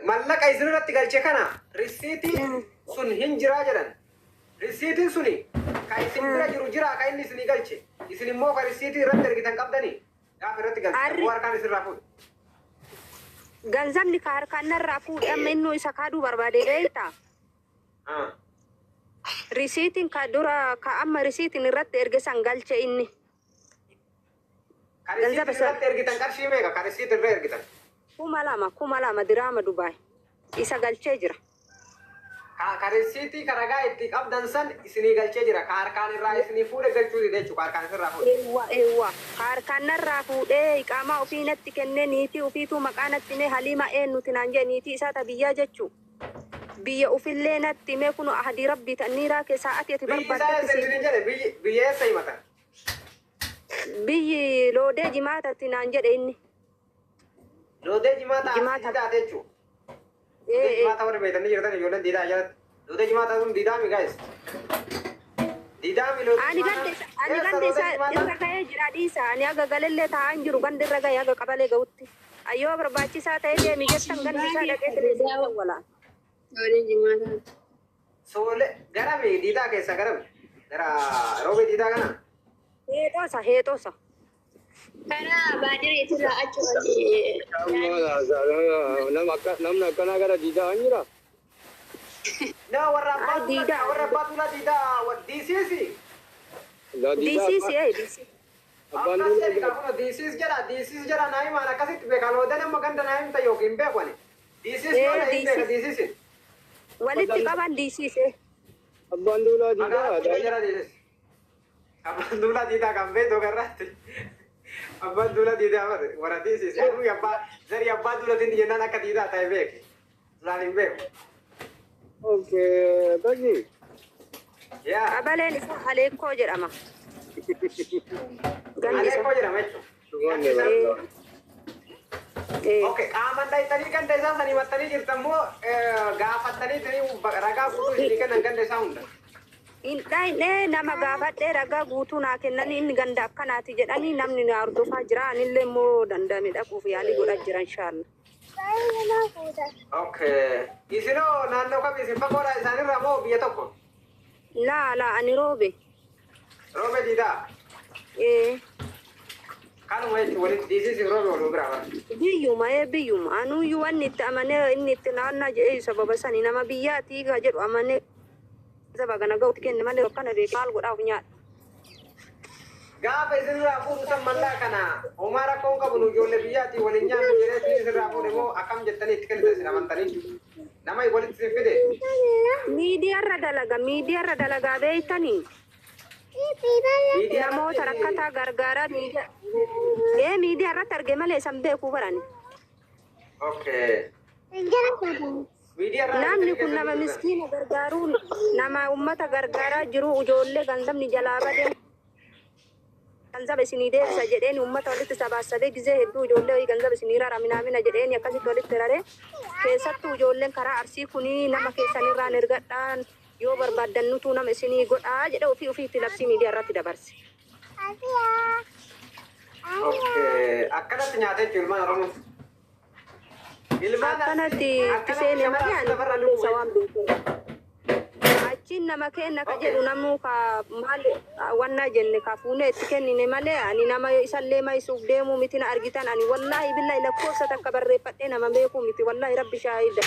mallaqa isinirratti galche kana risiitii sun hin jiraa jedhan. Risiitiin suni ka isin bira jiru jira ka inni isinii galche. Isin immoo ka risiitii irratti ergitan qabdanii gaafa irratti galche. Harkaan isin raafuu. Ganzamni ka harkaan narraa fuudhama inni isa kaaduu barbaade beektaa? Risiitiin ka dura ka amma risiitiin irratti ergisan galche inni. Ka risiitiin irratti ergitan qarshii meeqa ka risiitiin irra ergitan? kuma lama diraama Dubaay. Isa galchee jira. Ka risiitii ka ragaa itti qabdan san isinii galchee jira. Ka harkaan irraa isinii fuudhe galchuu dide jechuudha. Ka harkaan irraa fuudhe. Eewwa. Ka harkaan narraa fuudhee iqaamaa ofii natti kennee niitii ofiituu maqaa natti mee Haliima eenyuti naan jee niitii isaata biyyaa jechuu. Biyya ofillee natti mee kun ahadii rabbii tanniiraa keessaa ati barbaadetti. Biyya eessa himatan? Biyyi loodee jimaatatti naan jedhe inni. Loodee jimaata jechuudha. Jimaata warri beekanii jirtan ijoolleen diidaa jalatti. Loodee jimaata kun diidaami gaa'is. Diidaami loodee jimaata. Ani ganda isaa irra ga'ee jira dhiisa. Ani aga galillee taa'an jiru ganda irra ga'ee aga qabalee ga'utti. Ayyoo barbaachisaa ta'ee deemi jettan gandi isaa dhaqee televezyiinii walaa. Loodee jimaata. Soole garami diidaa keessa garami. Gara roobee diidaa kana. Heexoosa. Kana baadiri irraa achi namni akkanaa gara diidaa hin jira. No, warra baatula diidaa diisiisi. Diisiisi. Diisiis jedha naa himaan akkasitti beeka loodeen amma ganda naa himta yookiin beekwane. Diisiis malee hin beeka diisiisi. Walitti qaban diisiise. Abbaan duulaa diidaa. Abbaan duulaa diidaa kan beektu garraatti. Abbaan duula diidaa warra diisiis. Zarii abbaan duulatiin jennaan akka diidaa ta'e beeke. Laan hin beeku. Okay, tagi. Qabaleen isaa Aleekoo jedhama. Aleekoo jedhama jechuudha. Okay, qaaman dhayitanii ganda isaa sanii mattanii jirtan moo gaafattanii ragaa guutuu isinii kennan ganda isaa hunda? Indhaa'inee nama gaafadhee ragaa guutuu naa kennanii inni ganda akkanaati jedhanii namni na hordofaa jira. Anillee immoo danda'ame dhaquuf yaalii godhaa jira inshaalla. Okay. Isinoo naannoo kam isin fagoodha isaanirraa moo biyya tokko? Laa ani roobe. Roobe diidaa? Kanuma jechuun walitti diisiisi roobe waluu biraa bara? Biyyuma. Anuyyuu wanni itti amanee inni itti naannaa jedhee sababa sanii nama biyyaatii ka jedhu amanee. Sababa kana ga'uutti kenne malee akkana beekaa maal godhaaf nyaadha. Gaafa isinirraa fuudhu san mallaa kana homaa rakkoon qabu ijoollee biyyaatii waliin nyaannu jedhee isinirraa fuudhe moo akkam jettanii itti kennitan isin amantanii? Nama walitti isin fide? Miidiyaarra dalagaa beeytanii. Namoota rakkataa gargaaraa miidiyaa irratti arge malee san beekuu barani. Okay. Namni kun nama miskiina gargaaruun nama ummata gargaaraa jiru ijoollee ganzabni jalaa badee ganzaba isinii deebisa jedheeni ummata walitti sabaasabee gizee hedduu ijoollee ganzaba isinii raraminaamina jedheeni akkasitti walitti raree keessattuu ijoolleen karaa arsii kunii nama keessanirraan ergadhaan yoo barbaaddannutu nama isinii godhaa jedhe ofiitti labsii miidiyaa irratti dabarse. Akkanatti nyaatee jiru ilmaan Oromoo. Akkanatti itti seenee malee ani balleessa waan beekuun. Achiin nama kenna ka jedhu namuu ka maal wannaa jenne ka fuunee itti kennine malee ani nama isallee maysuuf deemuu miti na argitan ani wallaahi billahi lakkoofsa takka barreeffadhee nama beekuu miti wallaahi rabbi shaahida.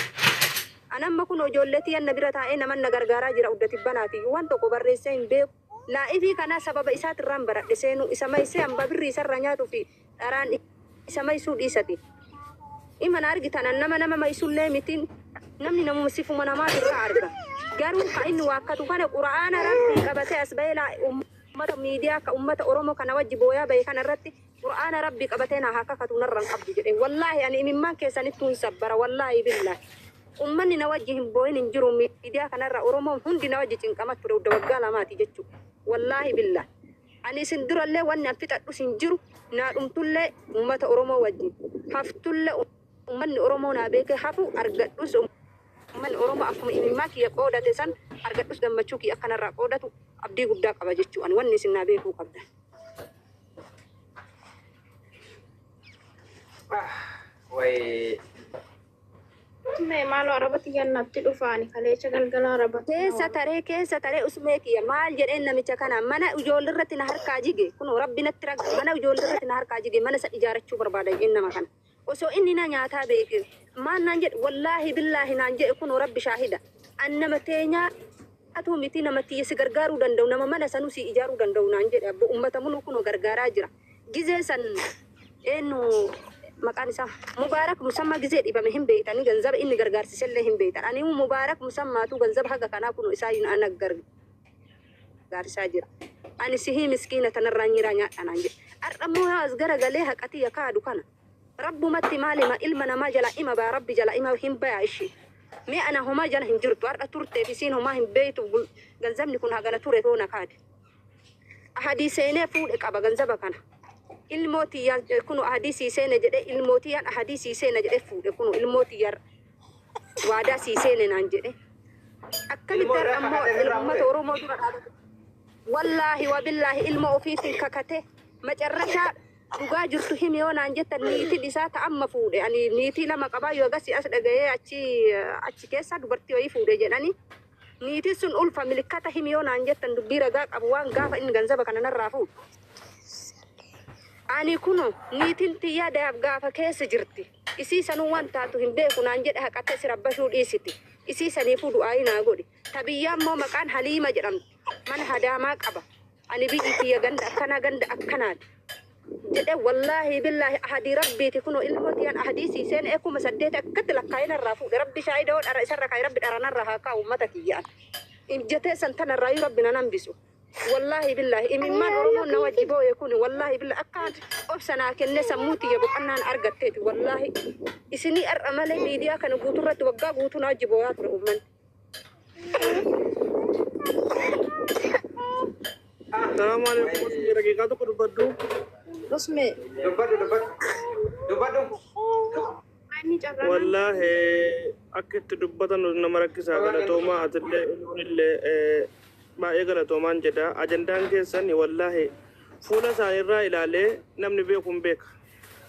Anamma kun ijoolleetii yanna bira taa'ee naman na gargaaraa jira uddati banaati waan tokko barreessee hin beeku. Laa'ifii kana sababa isaatirraan baradhe seenuu isa maysee hamba birrii isarra nyaatuu fi dharaan isa maysuu dhiisati. Imana argitan nama maysullee mitiin namni namuma sifuma namaatirraa arga. Garuu ka inni waakkatu kana quraana rabbii qabatee as bahee ummata miidiyaa ka ummata Oromoo kana wajji booyaa bahe kana irratti quraana rabbii qabatee na haa kakatu narraan qabdu jedhe. Wallaahi ani imimmaan keessanittuun sabbara wallaahi billahi. Ummanni na wajji hin booyin hin jiru miidiyaa kanarra Oromoon hundi na wajji cinqamatu ture udda waggaa lamaati jechuudha. Wallaahi billahi. Ani isin durallee wanni an fixadhus hin jiru naa dhumtullee ummata Oromoo wajji haftullee ummanni Oromoo naa beekee hafu argadhus ummanni Oromoo akkuma imimmaa kiyya qoodate san argadhus gammachuu kiyya akkanarraa qoodatu abdii guddaa qaba jechuudha. Wanni isin naa beekuu qabda. Way Usme maal arabatti jannatti dhufaani kaleecha galgala arabatti. keessa taree usmee kiyya maal jedheen namicha kana mana ijoollee irratti na harkaa jige kun rabbi natti raga mana ijoollee irratti na harkaa jige mana isa ijaarachuu barbaada jedheen nama kana osoo inni na nyaataa beeke maan naan jedhe wallaahi billaahi naan jedhe kun rabbi shaahida an nama teenyaa atu miti namatti si gargaaruu danda'u nama mana sanuu si ijaaruu danda'u naan jedhe abbo ummata mulu kun gargaaraa jira gizee san eenyu maqaan isaa mubaarak musammaa gizee dhibame hin beeytanii ganzaba inni gargaarsisellee hin beeytan ani mubaarak musammaatu ganzaba haga kanaa kun isaa yun ana gargaarsaa jira ani sihii miskiina tanarraa nyiraa nyaadhanaan jedhe ar'ammoo as garagalee haqatii yakaadu kana rabbumatti maalima ilma namaa jala ima baa rabbi jala ima hin bayaa ishii mee ana homaa jala hin jirtu har'a turteef isiin homaa hin beeytu ganzabni kun hagana ture toona kaade ahadii seenee fuudhe qaba ganzaba kana ilmootiyyaan kunu ahadii seene jedhe ilmootiyyaan ahadii seene jedhe fuudhe kunu ilmootiyyaan waadaa seene naan jedhe akkamitti ammoo ummata oromoo dura dhaabatu wallaahi wabillaahi ilma ofiitiin kakate macarrashaa dhugaa jirtu himi yoo naan jettan niitiin isaa ta'amma fuudhe ani niitii lama qabaa yoo agasii as dhagayee achi keessa dubartii wayii fuudhe jedhani niitiin sun ulfa milikkata himi yoo naan jettan dubbii ragaa qabu waan gaafa inni ganzaba kana narraa fuudhu ani kuno niitiin tiyyaa daaf gaafa keessa jirti isii sanuu waan taatu hin beeku naan jedhe haqatte sirabbashuu dhiisiti isii saniifuu du'aayi naa godhi tabiyyaa immoo maqaan haliima jedhamti mana hadaamaa qaba ani biyyi tiyya ganda akkanaati jedhe wallaahi billaahi ahadii rabbiiti kuno ilmootiyaan ahadii siiseen ekuma saddeet akkatti lakkaa'ina irraa fuudhe rabbi shaayida oo dhara isarra kaa'e rabbi dharanarra haa kaa'u ummata kiyyaan injatee santanarraayyuu rabbi nan hambisu wallaahi billaahi imimmaan oromoon na wajjiboo yeekuni wallaahi billaahi akkaan obsanaa kenne sammuutiyya boqonnaan argatteeti wallaahi isinii har'a malee miidiyaa kana guuturratti waggaa guutuu na wajjiboo yaa ture ummanni. Assalamu alaikum. Ragiqaa tokko dubbadhu. Usme. Dubbadhu. Wallahi akka itti dubbatan nama rakkisaa galatoomaa atillee illee baay'ee galatoomaan jedha ajandaan keessan wallahi fuula isaaniirraa ilaalee namni beeku hin beeka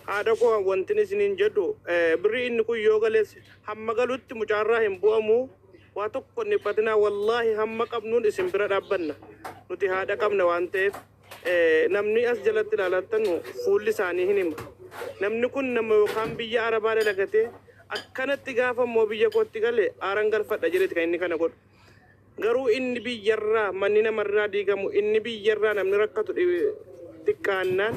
haadha koo wantin isiniin jedhu birrii inni kun yoo galees hamma galutti mucaarraa hin bu'amu waa tokko dhiphatinaa wallahi hamma qabnuun isin bira dhaabbanna nuti haadha qabna waan ta'eef namni as jalatti ilaalattan fuulli isaanii hin hima namni kun nama yookaan biyya arabaa dalagatee akkanatti gaafa immoo biyya kootti galee aaran galfadha jedheeti kan inni kana godhu garuu inni biyyarraa manni namarraa diigamu inni biyyarraa namni rakkatu xiqqaannaan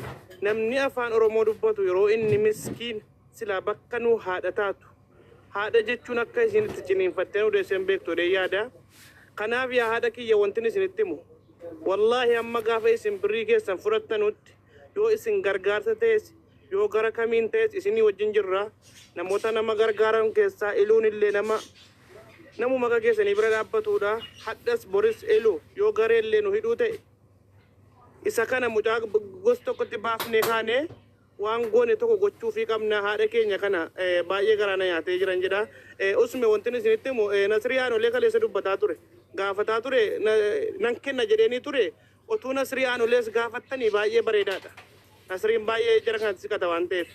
namni afaan oromoo dubbatu yeroo inni miskiin silaa bakka nuu haadha taatu haadha jechuun akka isinitti ciniinfattee odeesseen beektu yaada kanaaf yaa haadha kiyya wantin isinitti himu wallaahi amma gaafa isin birrii keessan fudhattanutti yoo isin gargaarsa ta'es yoo gara kamiin ta'es isinii wajjin jirra namoota nama gargaaran keessaa iluun illee namu maka keessanii bira dhaabbatudha haddas boris elu yoo gareellee nu hidhuu ta'e isa kana mucaa gosa tokkotti baafnee kaane waan goone tokko gochuu fi qabna haadha keenya kana baay'ee garaana nyaatee jiran jedha usme wantin isinitti himu nasriyaan olee kaleessa dubbataa ture gaafataa ture nan kenna jedheenii ture otuu nasriyaan olees gaafattanii baay'ee bareedaadha nasriin baay'ee jara kanatti siqata waan ta'eef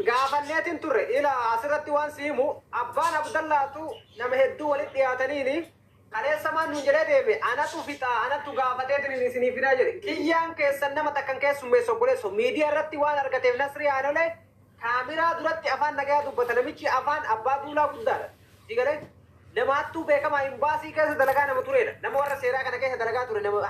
gaafanneetiin turre ila asirratti waan siimu abbaan abdallaatu nama hedduu walitti dhiyaataniini kaleessa maan nuun jedhee deeme anatu fixa anatu gaafateetiin isinii fidaa jedhe kiyyaan keessan nama takkan keessummeessa obboleesso miidiyaa irratti waan argateef nasrii aanolee kaamiraa duratti afaan nagaa dubbata namichi afaan abbaa duulaa guddaadha digalee namaattuu beekamaa imbaasii keessa dalagaa nama turedha nama warra seeraa kana keessa dalagaa ture nama